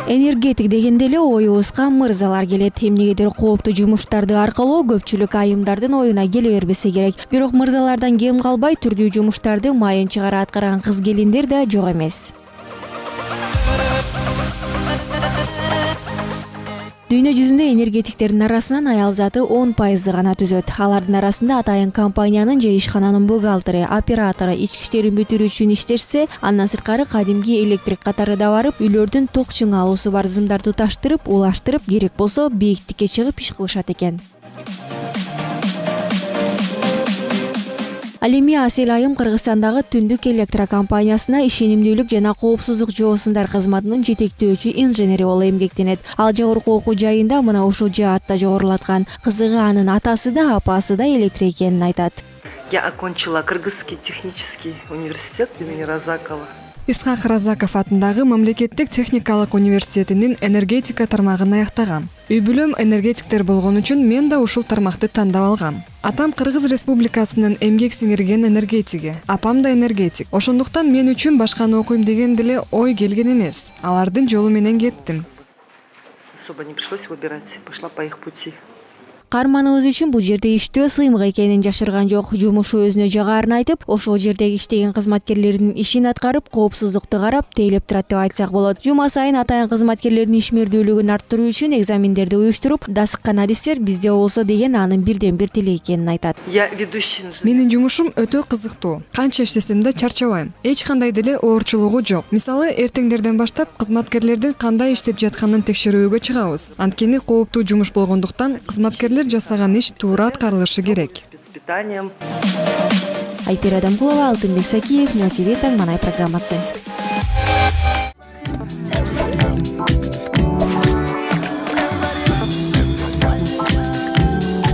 Энергетик дегенде эле оюбузга мырзалар келет. Эмнегедир кооптуу жумуштарды аркылоо көпчүлүк айымдардын оюна келе бербесе керек. Бирок мырзалардан кем калбай түрдүү жумуштарды майын чыгара аткарган кыз келиндер да жок эмес. Дүйнө жүзүндө энергетиктердин арасынан аял заты 10% гана түзөт. Алардын арасында атайын компаниянын же ишкананын бухгалтеры, оператору ички иштерин бүтүрүүчүн иштешсе, андан сырткары кадимки электрик катары да барып, үйлөрдүн ток чыңалуусу бар зымдарды туташтырып, улаштырып, керек болсо бийиктикке чыгып иш кылышат экен. Ал эми Асел айым Кыргызстандагы Түндүк электро компаниясына ишенимдүүлүк жана коопсуздук жоосундар кызматынын жетектөөчү инженери болуп эмгектенет. Ал жогорку окуу жайында мына ушул жаатта жогорулаткан. Кызыгы анын атасы да, апасы да электр экенин айтат. Я окончила Кыргызский технический университет имени Разакова. Исхак Разаков атындагы мамлекеттик техникалык университетинин энергетика тармагын аяктагам. Үй бүлөм энергетиктер болгон үчүн мен да ушул тармакты тандап алгам. Атам Кыргыз Республикасынын эмгек сиңирген энергетиги, апам да энергетик. Ошондуктан мен үчүн башканы окуйм деген деле ой келген эмес. Алардын жолу менен кеттим. Особо не пришлось выбирать, пошла по их пути. Каарманыбыз үчүн бул жерде иштөө сыймык экенин жашырган жок. Жумушу өзүнө жагарын айтып, ошол жердеги иштеген кызматкерлердин ишин аткарып, коопсуздукту карап, тейлеп турат деп айтсак болот. Жума сайын атайын кызматкерлердин ишмердүүлүгүн арттыруу үчүн экзамендерди уюштуруп, дасыккан адистер бизде болсо деген анын бирден бир тилеги экенин айтат. Я ведущий. Менин жумушум өтө кызыктуу. Канча иштесем да чарчабайм. Эч кандай деле оорчулугу жок. Мисалы, эртеңдерден баштап кызматкерлердин кандай иштеп жатканын текшерүүгө чыгабыз. Анткени кооптуу жумуш болгондуктан кызматкерлер жасаган иш туура аткарылышы керек. Спецпитанием. Айпир Адамкулова, Алтынбек Сакиев, Нью ТВ Таңманай программасы.